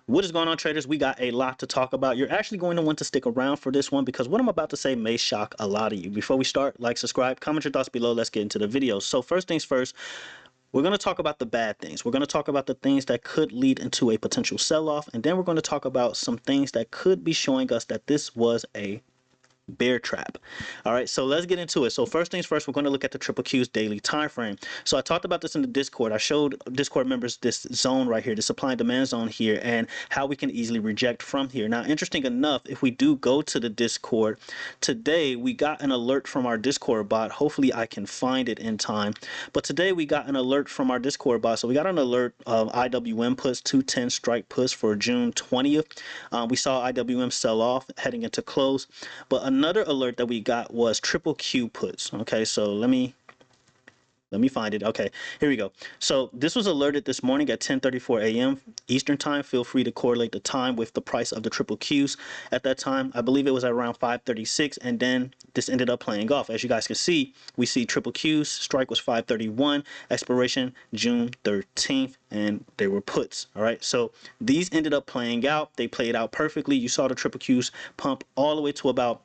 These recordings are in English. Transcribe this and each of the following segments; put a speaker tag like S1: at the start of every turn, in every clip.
S1: What is going on, traders? We got a lot to talk about. You're actually going to want to stick around for this one because what I'm about to say may shock a lot of you. Before we start, like, subscribe, comment your thoughts below. Let's get into the video. So first things first, we're going to talk about the bad things. We're going to talk about the things that could lead into a potential sell-off, and then we're going to talk about some things that could be showing us that this was a bear trap. All right, so let's get into it. So first things first, we're going to look at the triple Q's daily time frame. So I talked about this in the Discord. I showed Discord members this zone right here, the supply and demand zone here, and how we can easily reject from here. Now, interesting enough, if we do go to the Discord today, we got an alert from our Discord bot. Hopefully I can find it in time, but today we got an alert from our Discord bot. So we got an alert of IWM puts, 210 strike puts for June 20th. We saw IWM sell off heading into close, but another alert that we got was triple Q puts. Okay, so let me find it. Okay, here we go. So this was alerted this morning at 10:34 a.m. Eastern time. Feel free to correlate the time with the price of the triple Qs at that time. I believe it was around 5:36, and then this ended up playing off. As you guys can see, we see triple Qs. Strike was 5:31. Expiration June 13th, and they were puts. All right, so these ended up playing out. They played out perfectly. You saw the triple Qs pump all the way to about,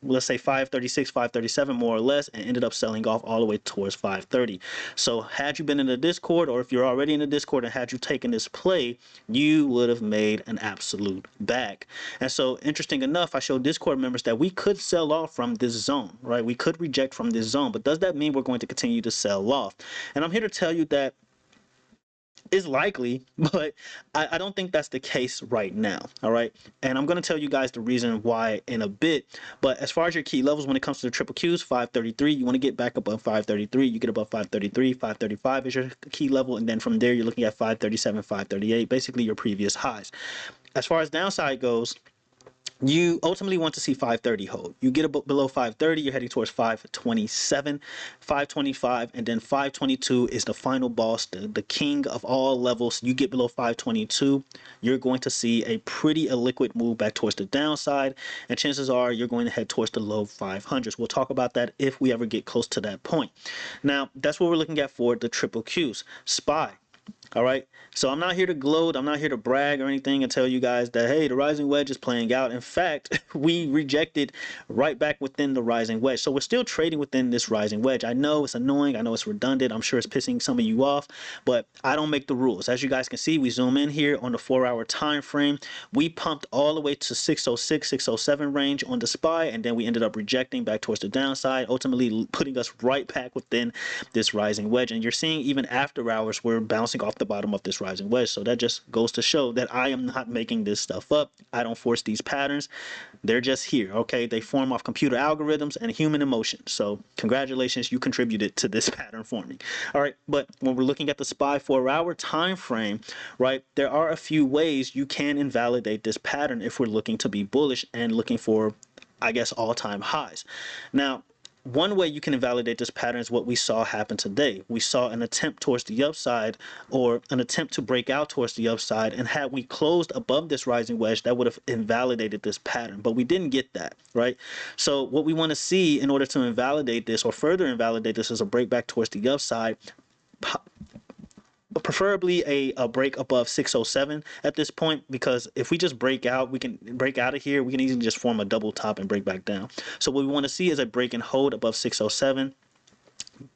S1: let's say, 536, 537 more or less, and ended up selling off all the way towards 530. So had you been in the Discord, or if you're already in the Discord and had you taken this play, you would have made an absolute bag. And so interesting enough, I showed Discord members that we could sell off from this zone, right? We could reject from this zone, but does that mean we're going to continue to sell off? And I'm here to tell you that is likely, but I don't think that's the case right now. All right, and I'm going to tell you guys the reason why in a bit. But as far as your key levels when it comes to the triple Qs, 533, you want to get back above 533. You get above 533, 535 is your key level, and then from there you're looking at 537, 538, basically your previous highs. As far as downside goes, you ultimately want to see 530 hold. You get below 530, you're heading towards 527, 525, and then 522 is the final boss, the king of all levels. You get below 522, you're going to see a pretty illiquid move back towards the downside, and chances are you're going to head towards the low 500s. We'll talk about that if we ever get close to that point. Now, that's what we're looking at for the triple Qs. SPY. All right, so I'm not here to gloat, I'm not here to brag or anything and tell you guys that, hey, the rising wedge is playing out. In fact, we rejected right back within the rising wedge. So we're still trading within this rising wedge. I know it's annoying, I know it's redundant, I'm sure it's pissing some of you off, but I don't make the rules. As you guys can see, we zoom in here on the 4-hour time frame. We pumped all the way to 606, 607 range on the SPY, and then we ended up rejecting back towards the downside, ultimately putting us right back within this rising wedge. And you're seeing even after hours, we're bouncing off the bottom of this rising wedge. So that just goes to show that I am not making this stuff up. I don't force these patterns. They're just here. Okay, they form off computer algorithms and human emotion. So congratulations, you contributed to this pattern forming. All right, but when we're looking at the SPY 4-hour time frame, right, there are a few ways you can invalidate this pattern if we're looking to be bullish and looking for, I guess, all-time highs. Now, one way you can invalidate this pattern is what we saw happen today. We saw an attempt towards the upside, or an attempt to break out towards the upside, and had we closed above this rising wedge, that would have invalidated this pattern, but we didn't get that, right? So what we want to see in order to invalidate this or further invalidate this is a break back towards the upside, preferably a break above 607 at this point, because if we just break out, we can break out of here, we can easily just form a double top and break back down. So what we want to see is a break and hold above 607,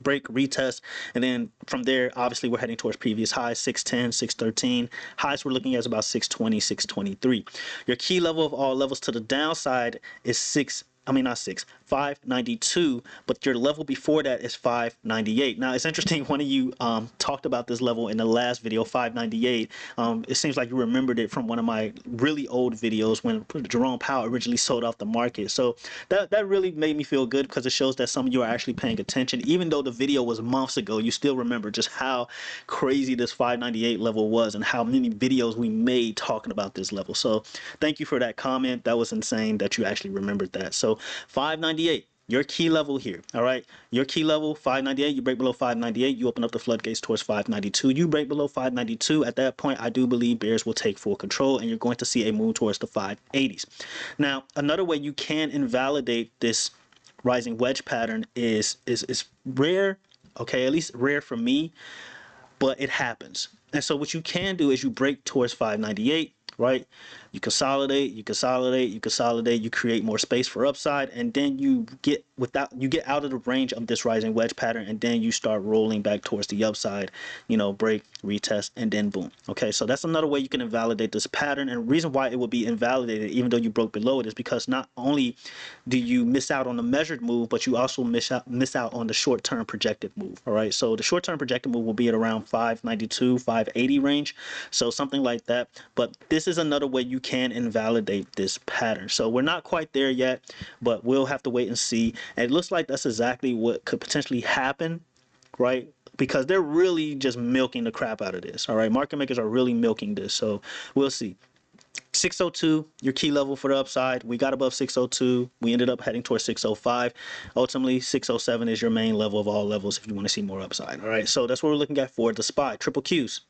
S1: break, retest, and then from there obviously we're heading towards previous highs, 610, 613. Highs we're looking at is about 620, 623. Your key level of all levels to the downside is 592, but your level before that is 598. Now it's interesting, one of you talked about this level in the last video, 598. It seems like you remembered it from one of my really old videos when Jerome Powell originally sold off the market. So that really made me feel good, because it shows that some of you are actually paying attention. Even though the video was months ago, you still remember just how crazy this 598 level was and how many videos we made talking about this level. So thank you for that comment. That was insane that you actually remembered that. So 598, your key level here. All right, your key level 598. You break below 598, you open up the floodgates towards 592. You break below 592, at that point I do believe bears will take full control, and you're going to see a move towards the 580s. Now another way you can invalidate this rising wedge pattern is rare, okay, at least rare for me, but it happens. And so what you can do is you break towards 598, right? You consolidate, you consolidate, you consolidate, you create more space for upside, and then you get out of the range of this rising wedge pattern, and then you start rolling back towards the upside, break, retest, and then boom. Okay, so that's another way you can invalidate this pattern. And the reason why it will be invalidated even though you broke below it is because not only do you miss out on the measured move, but you also miss out on the short-term projected move. All right, so the short-term projected move will be at around 592, 580 range, so something like that. But this is another way you can invalidate this pattern. So we're not quite there yet, but we'll have to wait and see. And it looks like that's exactly what could potentially happen, right? Because they're really just milking the crap out of this. All right, market makers are really milking this, so we'll see. 602, your key level for the upside. We got above 602. We ended up heading towards 605. Ultimately, 607 is your main level of all levels if you want to see more upside. All right, so that's what we're looking at for the SPY. Triple Qs.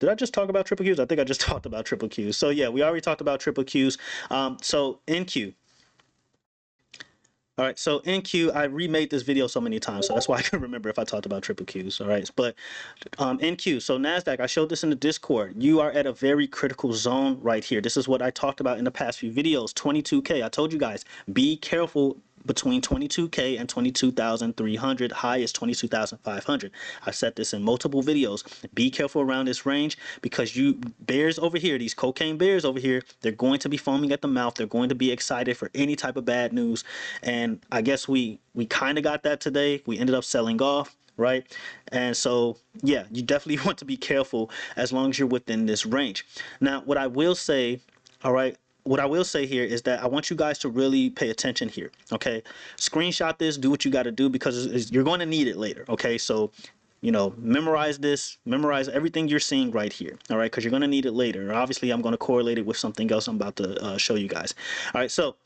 S1: Did I just talk about triple Qs? I think I just talked about triple Qs. So yeah, we already talked about triple Qs. So NQ. All right, so NQ, I remade this video so many times, so that's why I can remember if I talked about triple Qs. All right, but NQ, so Nasdaq, I showed this in the Discord. You are at a very critical zone right here. This is what I talked about in the past few videos. 22K. I told you guys, be careful between 22K and 22,300. High is 22,500. I said this in multiple videos. Be careful around this range because you bears over here, these cocaine bears over here, they're going to be foaming at the mouth. They're going to be excited for any type of bad news. And I guess we kind of got that today. We ended up selling off, right? And so yeah, you definitely want to be careful as long as you're within this range. Now, what I will say, all right, what I will say here is that I want you guys to really pay attention here. Okay, screenshot this, do what you got to do because you're going to need it later. Okay, so memorize this, memorize everything you're seeing right here. All right, because you're going to need it later. Obviously, I'm going to correlate it with something else I'm about to show you guys. All right, so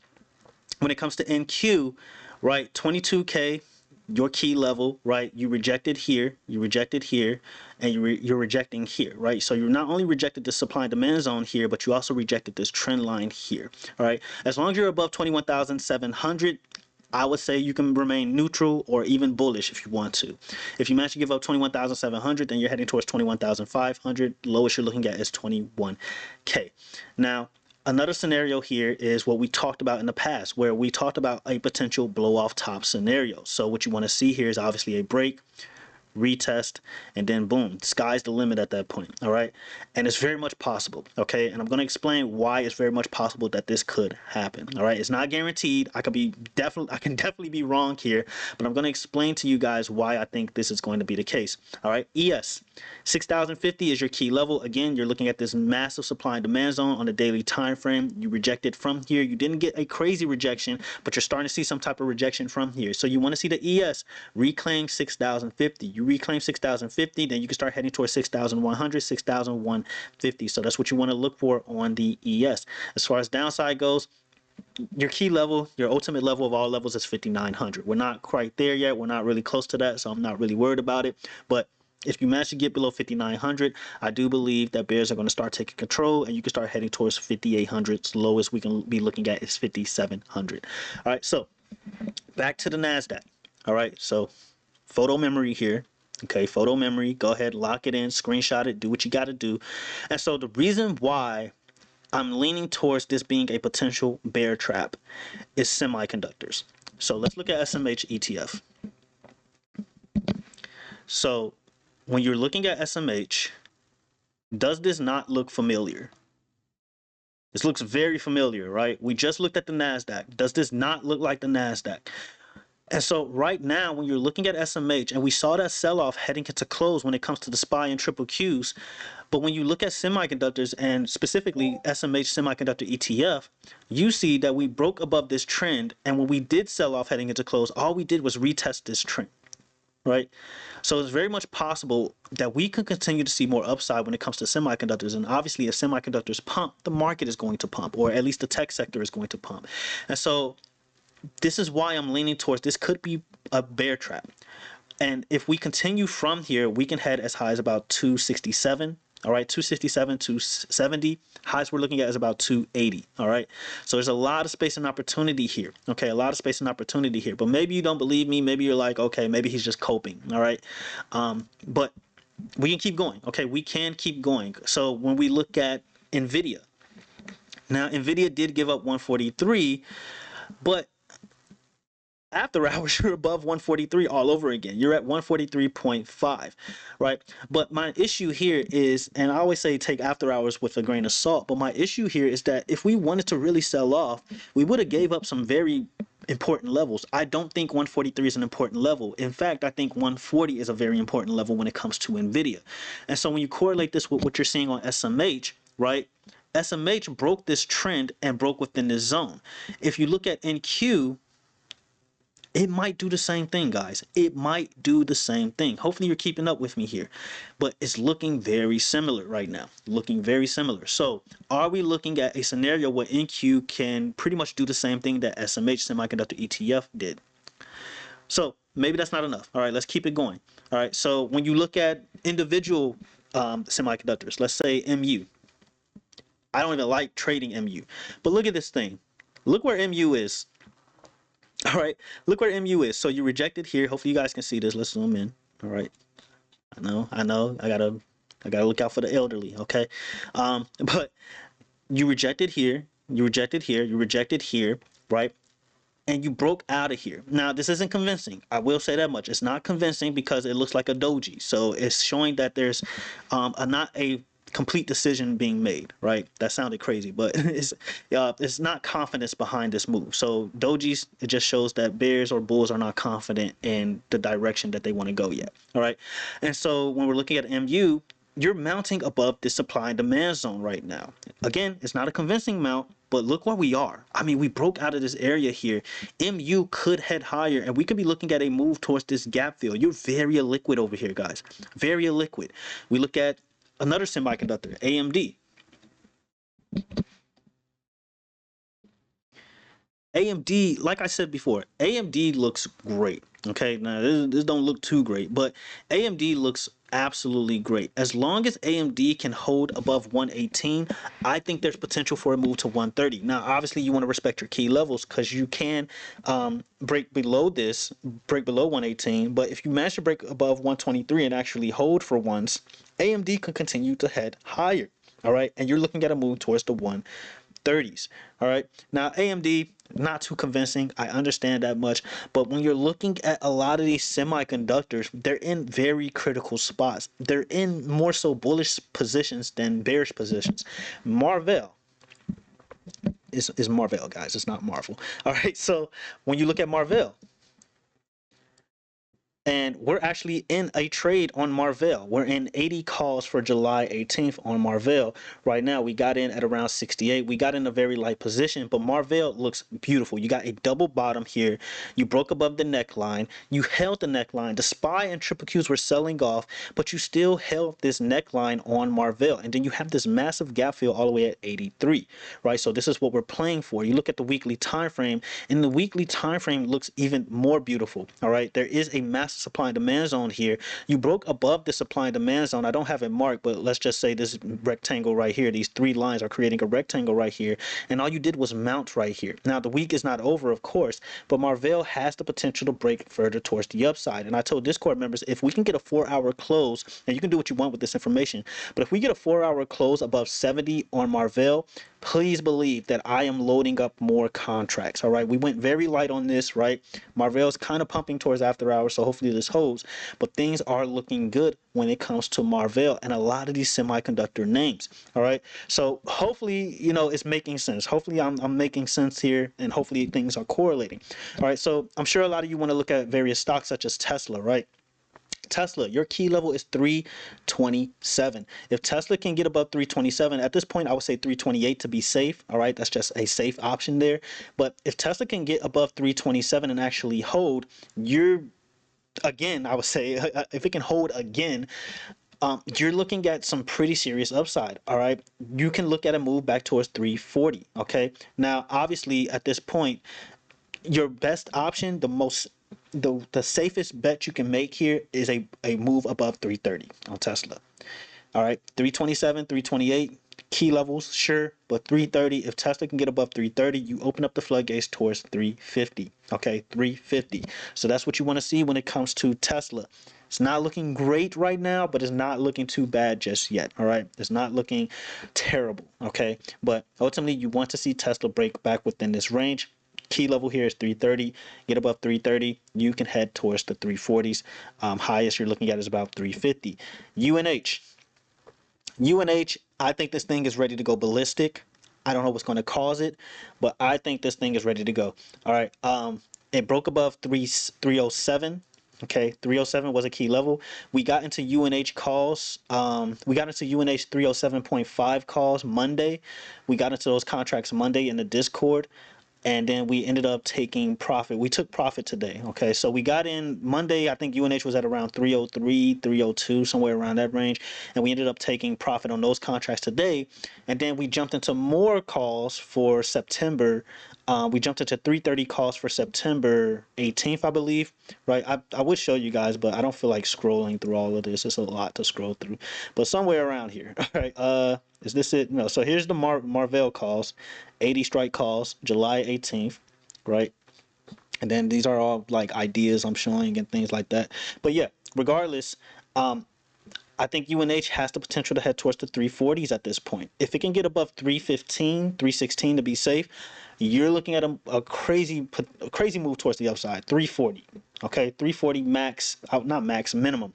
S1: when it comes to NQ, right, 22K, your key level, right? You rejected here, you rejected here, and you're rejecting here, right? So you not only rejected the supply and demand zone here, but you also rejected this trend line here, all right? As long as you're above 21,700, I would say you can remain neutral or even bullish if you want to. If you manage to give up 21,700, then you're heading towards 21,500. Lowest you're looking at is 21K. Now, another scenario here is what we talked about in the past, where we talked about a potential blow off top scenario. So what you want to see here is obviously a break, retest, and then boom, sky's the limit at that point. All right, and it's very much possible. Okay, and I'm going to explain why it's very much possible that this could happen. All right, it's not guaranteed. I can definitely be wrong here, but I'm going to explain to you guys why I think this is going to be the case. All right, ES 6,050 is your key level. Again, you're looking at this massive supply and demand zone on the daily time frame. You rejected from here. You didn't get a crazy rejection, but you're starting to see some type of rejection from here. So you want to see the ES reclaim 6,050. You reclaim 6,050, then you can start heading towards 6,100, 6,150. So that's what you want to look for on the ES. As far as downside goes, your key level, your ultimate level of all levels is 5,900. We're not quite there yet. We're not really close to that, so I'm not really worried about it. But if you manage to get below 5,900, I do believe that bears are going to start taking control, and you can start heading towards 5,800. The lowest we can be looking at is 5,700. All right, so back to the Nasdaq. All right, so photo memory here. Okay, photo memory. Go ahead, lock it in, screenshot it, do what you got to do. And so the reason why I'm leaning towards this being a potential bear trap is semiconductors. So let's look at SMH ETF. So when you're looking at SMH, does this not look familiar? This looks very familiar, right? We just looked at the Nasdaq. Does this not look like the Nasdaq? And so right now, when you're looking at SMH, and we saw that sell-off heading into close when it comes to the SPY and triple Qs, but when you look at semiconductors and specifically SMH semiconductor ETF, you see that we broke above this trend, and when we did sell off heading into close, all we did was retest this trend, right? So it's very much possible that we can continue to see more upside when it comes to semiconductors, and obviously if semiconductors pump, the market is going to pump, or at least the tech sector is going to pump. And so this is why I'm leaning towards this could be a bear trap. And if we continue from here, we can head as high as about 267. All right, 267, 270. Highs we're looking at is about 280. All right, so there's a lot of space and opportunity here. Okay, a lot of space and opportunity here. But maybe you don't believe me. Maybe you're like, okay, maybe he's just coping. All right, but we can keep going. Okay, we can keep going. So when we look at NVIDIA. Now, NVIDIA did give up 143, but after hours, you're above 143 all over again. You're at 143.5, right? But my issue here is, and I always say take after hours with a grain of salt, but my issue here is that if we wanted to really sell off, we would have gave up some very important levels. I don't think 143 is an important level. In fact, I think 140 is a very important level when it comes to NVIDIA. And so when you correlate this with what you're seeing on SMH, right? SMH broke this trend and broke within this zone. If you look at NQ, it might do the same thing, guys. It might do the same thing. Hopefully you're keeping up with me here. But it's looking very similar right now. Looking very similar. So are we looking at a scenario where NQ can pretty much do the same thing that SMH Semiconductor ETF did? So maybe that's not enough. All right, let's keep it going. All right, so when you look at individual semiconductors, let's say MU. I don't even like trading MU. But look at this thing. Look where MU is. All right, look where MU is. So you rejected here. Hopefully you guys can see this. Let's zoom in. All right. I know. I gotta look out for the elderly. Okay. But you rejected here. You rejected here. You rejected here. Right. And you broke out of here. Now, this isn't convincing. I will say that much. It's not convincing because it looks like a doji. So it's showing that there's not a complete decision being made, right? That sounded crazy, but it's not confidence behind this move. So dojis, it just shows that bears or bulls are not confident in the direction that they want to go yet. All right. And so when we're looking at MU, you're mounting above the supply and demand zone right now. Again, it's not a convincing mount, but look where we are. I mean, we broke out of this area here. MU could head higher, and we could be looking at a move towards this gap fill. You're very illiquid over here, guys. Very illiquid. We look at another semiconductor, AMD. AMD, like I said before, AMD looks great. Okay, now this don't look too great, but AMD looks absolutely great. As long as AMD can hold above 118, I think there's potential for a move to 130. Now, obviously, you want to respect your key levels because you can break below 118. But if you manage to break above 123 and actually hold for once, AMD can continue to head higher. All right, and you're looking at a move towards the 130s. All right, now AMD, not too convincing. I understand that much, but when you're looking at a lot of these semiconductors, they're in very critical spots. They're in more so bullish positions than bearish positions. Marvell is Marvell, guys. It's not Marvel. All right, so when you look at Marvell, and we're actually in a trade on Marvell. We're in 80 calls for July 18th on Marvell. Right now, we got in at around 68. We got in a very light position, but Marvell looks beautiful. You got a double bottom here. You broke above the neckline. You held the neckline. The SPY and triple Qs were selling off, but you still held this neckline on Marvell. And then you have this massive gap fill all the way at 83, right? So this is what we're playing for. You look at the weekly time frame, and the weekly time frame looks even more beautiful, all right? There is a massive supply and demand zone here. You broke above the supply and demand zone. I don't have it marked, but let's just say this rectangle right here, these three lines are creating a rectangle right here, and all you did was mount right here. Now the week is not over, of course, but Marvell has the potential to break further towards the upside. And I told Discord members, if we can get a 4-hour close, and you can do what you want with this information, but if we get a 4-hour close above 70 on Marvell, please believe that I am loading up more contracts. All right, we went very light on this, right? Marvell's kind of pumping towards after hours, so hopefully this holds, but things are looking good when it comes to Marvell and a lot of these semiconductor names. All right, so hopefully, you know, it's making sense. Hopefully I'm making sense here, and hopefully things are correlating. All right, so I'm sure a lot of you want to look at various stocks such as Tesla, right? Tesla, your key level is 327. If Tesla can get above 327, at this point I would say 328 to be safe. All right, that's just a safe option there. But if Tesla can get above 327 and actually hold, you're, again, I would say if it can hold again, you're looking at some pretty serious upside. All right, you can look at a move back towards 340. Okay, now obviously at this point, your best option, the safest bet you can make here is a move above 330 on Tesla. All right, 327, 328 key levels, sure, but 330, if Tesla can get above 330, you open up the floodgates towards 350. Okay, 350. So that's what you want to see when it comes to Tesla. It's not looking great right now, but it's not looking too bad just yet. All right, it's not looking terrible. Okay, but ultimately you want to see Tesla break back within this range. Key level here is 330. Get above 330, you can head towards the 340s. Highest you're looking at is about 350. UNH, I think this thing is ready to go ballistic. I don't know what's going to cause it, but I think this thing is ready to go. All right. It broke above 307. Okay, 307 was a key level. We got into UNH calls. We got into UNH 307.5 calls Monday. We got into those contracts Monday in the Discord, and then we ended up taking profit. We took profit today. Okay, so we got in Monday. I think UNH was at around 303, 302, somewhere around that range, and we ended up taking profit on those contracts today. And then we jumped into more calls for September. We jumped into 330 calls for September 18th, I believe. Right? I would show you guys, but I don't feel like scrolling through all of this. It's a lot to scroll through, but somewhere around here. All right. Is this it? No. So here's the Marvel calls, 80 strike calls, July 18th, right? And then these are all like ideas I'm showing and things like that. But yeah, regardless, I think UNH has the potential to head towards the 340s at this point. If it can get above 315, 316 to be safe, you're looking at a crazy move towards the upside. 340. Okay, 340 max, not max, minimum.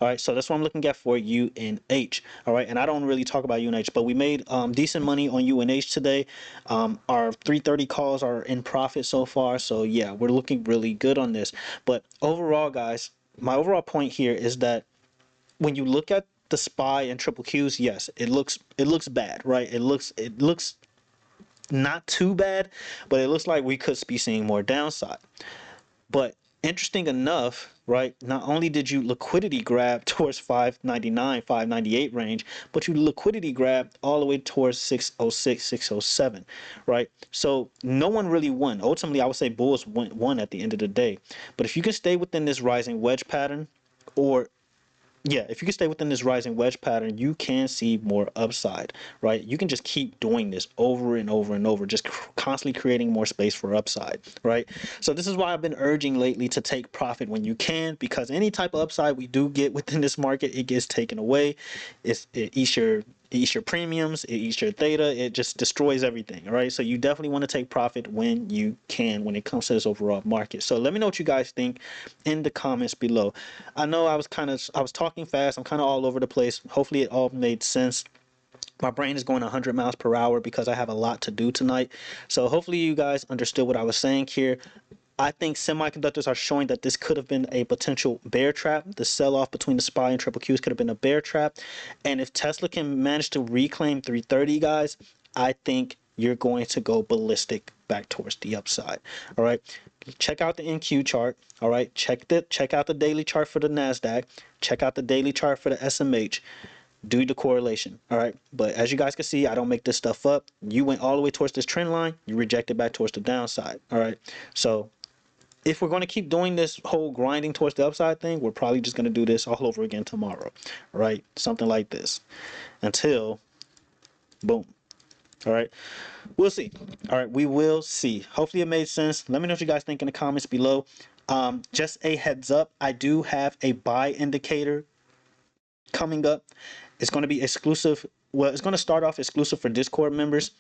S1: All right, so that's what I'm looking at for UNH. All right, and I don't really talk about UNH, but we made decent money on UNH today. Our 330 calls are in profit so far, so yeah, we're looking really good on this. But overall, guys, my overall point here is that when you look at the SPY and triple Qs, yes, it looks bad, right? It looks not too bad, but it looks like we could be seeing more downside. But interesting enough, right? Not only did you liquidity grab towards 599, 598 range, but you liquidity grabbed all the way towards 606, 607, right? So no one really won. Ultimately, I would say bulls won at the end of the day. But if you can stay within this rising wedge pattern, or yeah, if you can stay within this rising wedge pattern, you can see more upside, right? You can just keep doing this over and over and over, just constantly creating more space for upside, right? So this is why I've been urging lately to take profit when you can, because any type of upside we do get within this market, it gets taken away. It eats your premiums, it eats your theta, it just destroys everything. All right, so you definitely want to take profit when you can, when it comes to this overall market. So let me know what you guys think in the comments below. I know I was talking fast, I'm kind of all over the place. Hopefully it all made sense. My brain is going 100 miles per hour because I have a lot to do tonight. So hopefully you guys understood what I was saying here. I think semiconductors are showing that this could have been a potential bear trap. The sell-off between the SPY and triple Qs could have been a bear trap. And if Tesla can manage to reclaim 330, guys, I think you're going to go ballistic back towards the upside. All right. Check out the NQ chart. All right. Check out the daily chart for the Nasdaq. Check out the daily chart for the SMH. Do the correlation. All right, but as you guys can see, I don't make this stuff up. You went all the way towards this trend line, you rejected back towards the downside. All right, so if we're going to keep doing this whole grinding towards the upside thing, we're probably just going to do this all over again tomorrow. All right, something like this until boom. All right, we'll see. All right, we will see. Hopefully it made sense. Let me know what you guys think in the comments below. Just a heads up, I do have a buy indicator coming up. It's going to be exclusive. Well, it's going to start off exclusive for Discord members.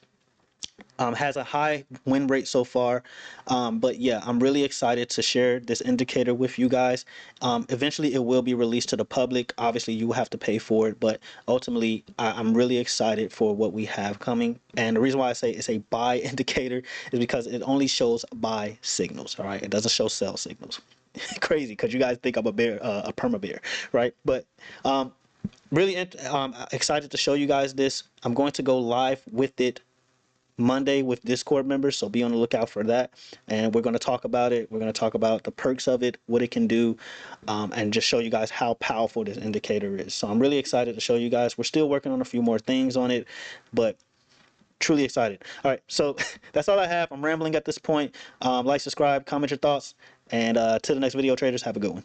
S1: Has a high win rate so far, but yeah, I'm really excited to share this indicator with you guys. Eventually it will be released to the public. Obviously you have to pay for it, but ultimately I'm really excited for what we have coming. And the reason why I say it's a buy indicator is because it only shows buy signals. All right, it doesn't show sell signals. Crazy, because you guys think I'm a bear, a perma bear, right? But really excited to show you guys this. I'm going to go live with it Monday with Discord members, so be on the lookout for that. And we're going to talk about it. We're going to talk about the perks of it, what it can do, and just show you guys how powerful this indicator is. So I'm really excited to show you guys. We're still working on a few more things on it, but truly excited. All right, so that's all I have. I'm rambling at this point. Like, subscribe, comment your thoughts, and to the next video, traders, have a good one.